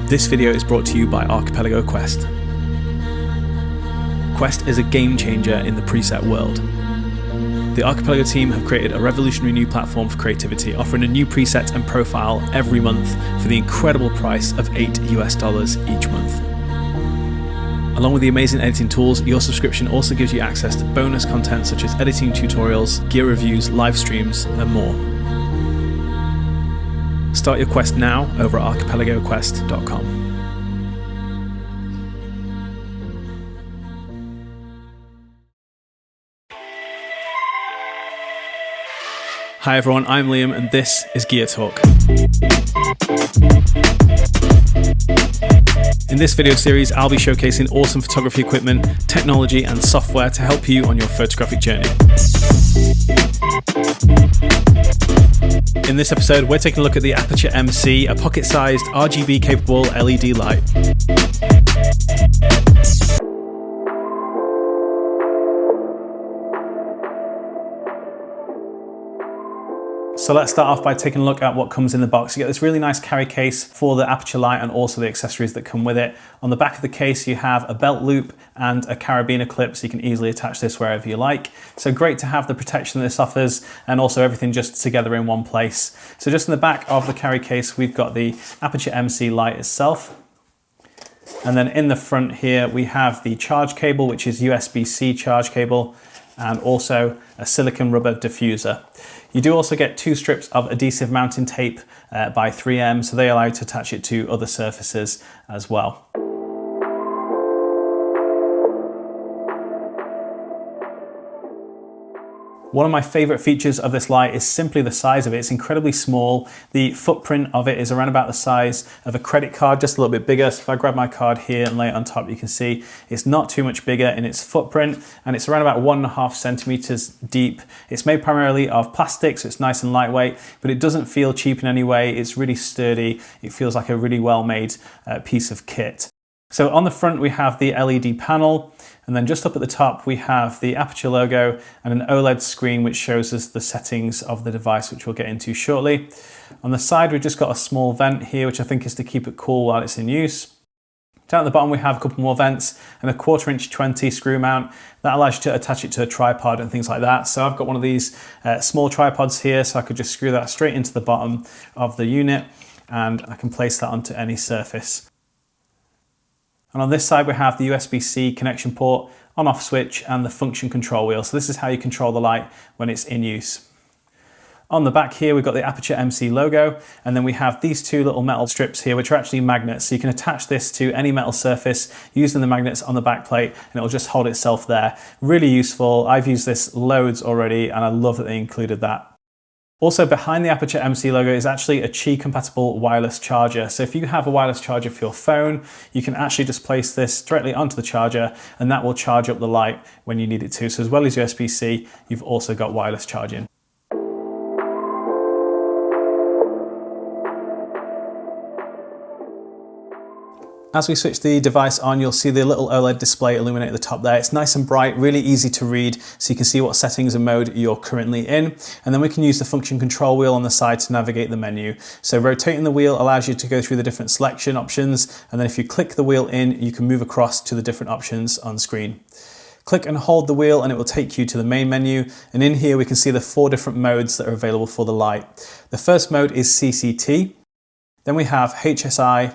This video is brought to you by Archipelago Quest. Quest is a game changer in the preset world. The Archipelago team have created a revolutionary new platform for creativity, offering a new preset and profile every month for the incredible price of $8 each month. Along with the amazing editing tools, your subscription also gives you access to bonus content such as editing tutorials, gear reviews, live streams, and more. Start your quest now over at archipelagoquest.com. Hi everyone, I'm Liam and this is Gear Talk. In this video series, I'll be showcasing awesome photography equipment, technology and software to help you on your photographic journey. In this episode, we're taking a look at the Aputure MC, a pocket-sized RGB-capable LED light. So let's start off by taking a look at what comes in the box. You get this really nice carry case for the Aputure light and also the accessories that come with it. On the back of the case, you have a belt loop and a carabiner clip, so you can easily attach this wherever you like. So great to have the protection that this offers and also everything just together in one place. So just in the back of the carry case, we've got the Aputure MC light itself. And then in the front here, we have the charge cable, which is USB-C charge cable, and also a silicone rubber diffuser. You do also get 2 strips of adhesive mounting tape by 3M, so they allow you to attach it to other surfaces as well. One of my favorite features of this light is simply the size of it. It's incredibly small. The footprint of it is around about the size of a credit card, just a little bit bigger. So if I grab my card here and lay it on top, you can see it's not too much bigger in its footprint, and it's around about 1.5 centimeters deep. It's made primarily of plastic, so it's nice and lightweight, but it doesn't feel cheap in any way. It's really sturdy. It feels like a really well-made piece of kit. So on the front, we have the LED panel, and then just up at the top, we have the Aputure logo and an OLED screen, which shows us the settings of the device, which we'll get into shortly. On the side, we've just got a small vent here, which I think is to keep it cool while it's in use. Down at the bottom, we have a couple more vents and a 1/4" 20 screw mount. That allows you to attach it to a tripod and things like that. So I've got one of these small tripods here, so I could just screw that straight into the bottom of the unit, and I can place that onto any surface. And on this side, we have the USB-C connection port, on-off switch, and the function control wheel. So this is how you control the light when it's in use. On the back here, we've got the Aputure MC logo, and then we have these 2 little metal strips here, which are actually magnets. So you can attach this to any metal surface using the magnets on the back plate, and it'll just hold itself there. Really useful. I've used this loads already, and I love that they included that. Also behind the Aputure MC logo is actually a Qi compatible wireless charger. So if you have a wireless charger for your phone, you can actually just place this directly onto the charger and that will charge up the light when you need it to. So as well as USB-C, you've also got wireless charging. As we switch the device on, you'll see the little OLED display illuminate at the top there. It's nice and bright, really easy to read, so you can see what settings and mode you're currently in. And then we can use the function control wheel on the side to navigate the menu. So rotating the wheel allows you to go through the different selection options, and then if you click the wheel in, you can move across to the different options on screen. Click and hold the wheel and it will take you to the main menu, and in here we can see the 4 different modes that are available for the light. The first mode is CCT, then we have HSI,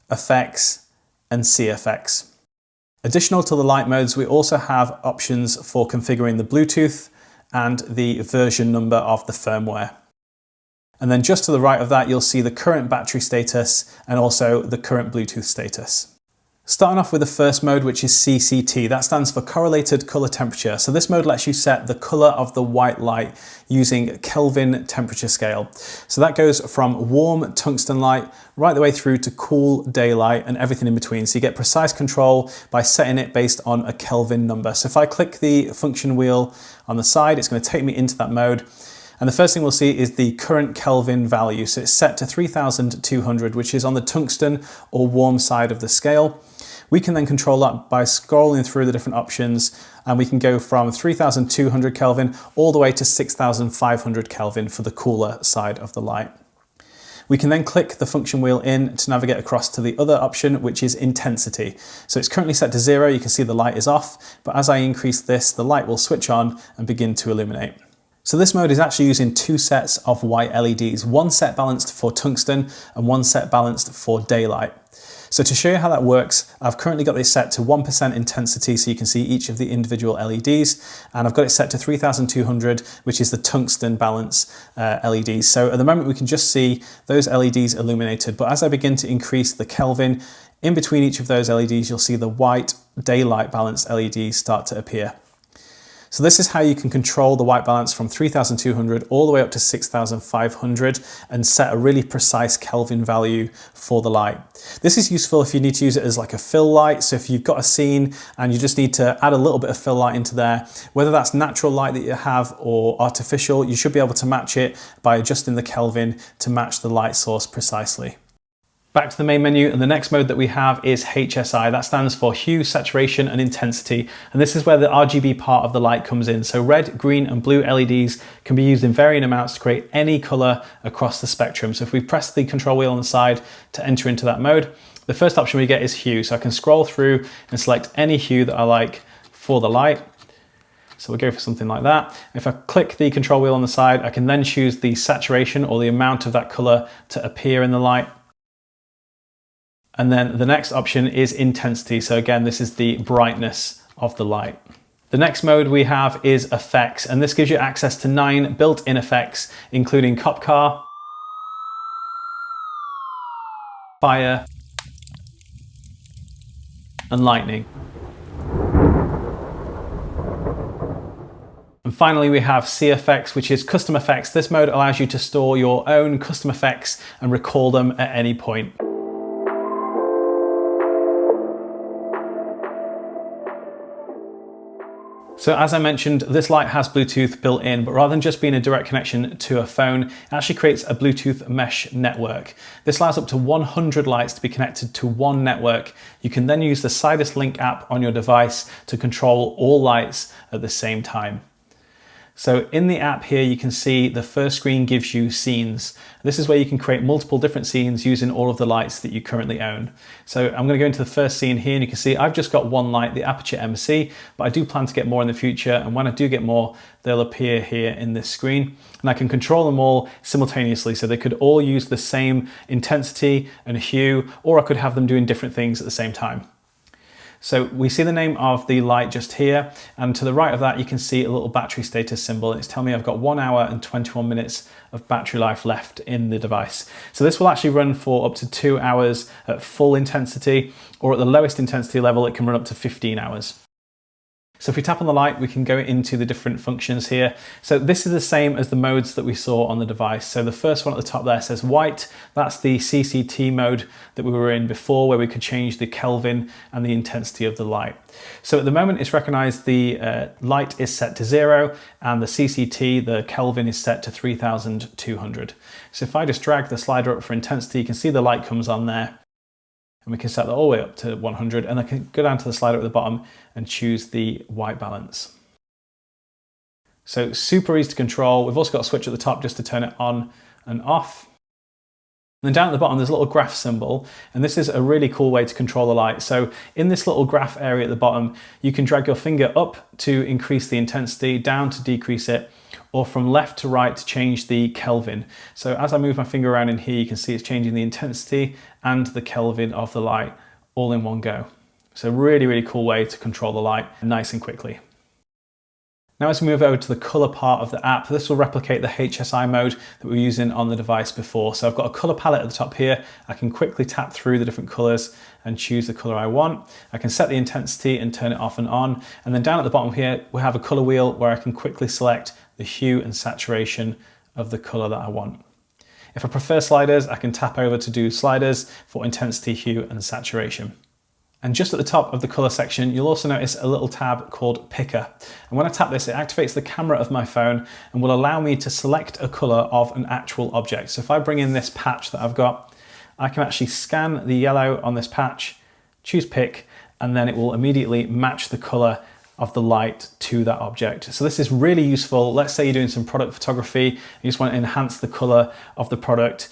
Effects, and CFX. Additional to the light modes, we also have options for configuring the Bluetooth and the version number of the firmware. And then just to the right of that, you'll see the current battery status and also the current Bluetooth status. Starting off with the first mode, which is CCT, that stands for Correlated Color Temperature. So this mode lets you set the color of the white light using Kelvin temperature scale. So that goes from warm tungsten light right the way through to cool daylight and everything in between. So you get precise control by setting it based on a Kelvin number. So if I click the function wheel on the side, it's going to take me into that mode. And the first thing we'll see is the current Kelvin value. So it's set to 3200, which is on the tungsten or warm side of the scale. We can then control that by scrolling through the different options, and we can go from 3200 Kelvin all the way to 6500 Kelvin for the cooler side of the light. We can then click the function wheel in to navigate across to the other option, which is intensity. So it's currently set to 0, you can see the light is off, but as I increase this, the light will switch on and begin to illuminate. So this mode is actually using 2 sets of white LEDs, one set balanced for tungsten and one set balanced for daylight. So to show you how that works, I've currently got this set to 1% intensity so you can see each of the individual LEDs, and I've got it set to 3200, which is the tungsten balance LEDs. So at the moment we can just see those LEDs illuminated, but as I begin to increase the Kelvin, in between each of those LEDs you'll see the white daylight balance LEDs start to appear. So this is how you can control the white balance from 3200 all the way up to 6500 and set a really precise Kelvin value for the light. This is useful if you need to use it as like a fill light. So if you've got a scene and you just need to add a little bit of fill light into there, whether that's natural light that you have or artificial, you should be able to match it by adjusting the Kelvin to match the light source precisely. Back to the main menu, and the next mode that we have is HSI. That stands for hue, saturation and intensity, and this is where the RGB part of the light comes in. So red, green and blue LEDs can be used in varying amounts to create any color across the spectrum. So if we press the control wheel on the side to enter into that mode, the first option we get is hue. So I can scroll through and select any hue that I like for the light. So we'll go for something like that. If I click the control wheel on the side, I can then choose the saturation or the amount of that color to appear in the light. And then the next option is intensity. So again, this is the brightness of the light. The next mode we have is effects, and this gives you access to 9 built-in effects, including cop car, fire, and lightning. And finally, we have CFX, which is custom effects. This mode allows you to store your own custom effects and recall them at any point. So as I mentioned, this light has Bluetooth built in, but rather than just being a direct connection to a phone, it actually creates a Bluetooth mesh network. This allows up to 100 lights to be connected to one network. You can then use the Sidus Link app on your device to control all lights at the same time. So in the app here, you can see the first screen gives you scenes. This is where you can create multiple different scenes using all of the lights that you currently own. So I'm going to go into the first scene here, and you can see I've just got one light, the Aputure MC, but I do plan to get more in the future. And when I do get more, they'll appear here in this screen, and I can control them all simultaneously. So they could all use the same intensity and hue, or I could have them doing different things at the same time. So we see the name of the light just here, and to the right of that you can see a little battery status symbol. It's telling me I've got 1 hour and 21 minutes of battery life left in the device. So this will actually run for up to 2 hours at full intensity, or at the lowest intensity level it can run up to 15 hours. So if we tap on the light, we can go into the different functions here. So this is the same as the modes that we saw on the device. So the first one at the top there says white. That's the CCT mode that we were in before, where we could change the Kelvin and the intensity of the light. So at the moment it's recognized the light is set to 0, and the CCT, the Kelvin, is set to 3200. So if I just drag the slider up for intensity, you can see the light comes on there. And we can set that all the way up to 100, and I can go down to the slider at the bottom and choose the white balance. So super easy to control. We've also got a switch at the top just to turn it on and off. And then down at the bottom, there's a little graph symbol, and this is a really cool way to control the light. So in this little graph area at the bottom, you can drag your finger up to increase the intensity, down to decrease it, or from left to right to change the Kelvin. So as I move my finger around in here, you can see it's changing the intensity and the Kelvin of the light all in one go. So really, really cool way to control the light nice and quickly. Now as we move over to the color part of the app, this will replicate the HSI mode that we were using on the device before. So I've got a color palette at the top here. I can quickly tap through the different colors and choose the color I want. I can set the intensity and turn it off and on. And then down at the bottom here, we have a color wheel where I can quickly select the hue and saturation of the color that I want. If I prefer sliders, I can tap over to do sliders for intensity, hue, and saturation. And just at the top of the color section, you'll also notice a little tab called Picker. And when I tap this, it activates the camera of my phone and will allow me to select a color of an actual object. So if I bring in this patch that I've got, I can actually scan the yellow on this patch, choose pick, and then it will immediately match the color of the light to that object. So this is really useful. Let's say you're doing some product photography, you just want to enhance the color of the product,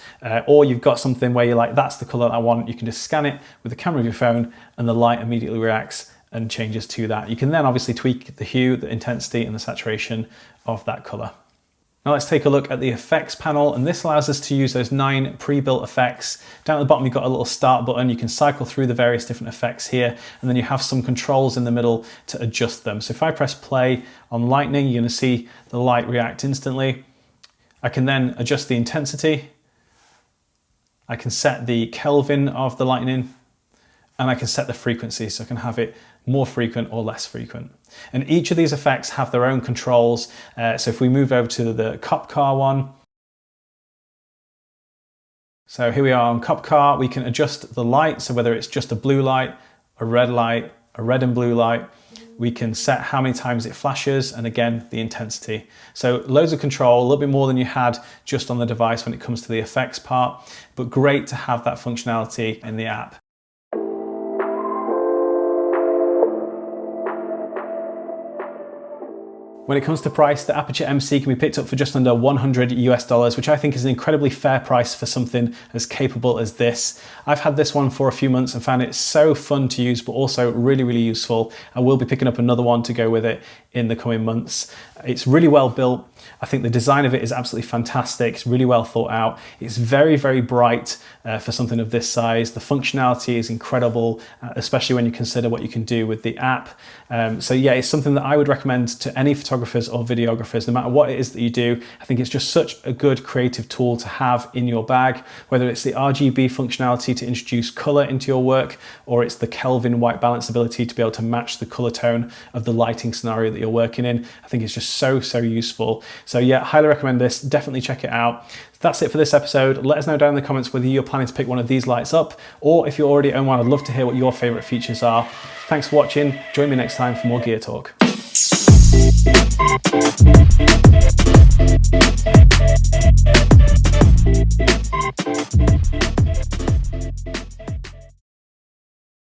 or you've got something where you're like, that's the color I want. You can just scan it with the camera of your phone and the light immediately reacts and changes to that. You can then obviously tweak the hue, the intensity, and the saturation of that color. Now let's take a look at the effects panel, and this allows us to use those 9 pre-built effects. Down at the bottom you've got a little start button. You can cycle through the various different effects here, and then you have some controls in the middle to adjust them. So if I press play on lightning, you're going to see the light react instantly. I can then adjust the intensity. I can set the Kelvin of the lightning, and I can set the frequency, so I can have it more frequent or less frequent. And each of these effects have their own controls. So if we move over to the cop car one, so here we are on cop car, we can adjust the light. So whether it's just a blue light, a red and blue light, we can set how many times it flashes, and again, the intensity. So loads of control, a little bit more than you had just on the device when it comes to the effects part, but great to have that functionality in the app. When it comes to price, the Aputure MC can be picked up for just under $100 US, which I think is an incredibly fair price for something as capable as this. I've had this one for a few months and found it so fun to use, but also really, really useful. I will be picking up another one to go with it in the coming months. It's really well built. I think the design of it is absolutely fantastic. It's really well thought out. It's very, very bright for something of this size. The functionality is incredible, especially when you consider what you can do with the app. So yeah, it's something that I would recommend to any photographers or videographers, no matter what it is that you do. I think it's just such a good creative tool to have in your bag, whether it's the RGB functionality to introduce color into your work, or it's the Kelvin white balance ability to be able to match the color tone of the lighting scenario that you're working in. I think it's just so, so useful. So yeah, highly recommend this. Definitely check it out. That's it for this episode. Let us know down in the comments whether you're planning to pick one of these lights up, or if you already own one, I'd love to hear what your favorite features are. Thanks for watching. Join me next time for more gear talk.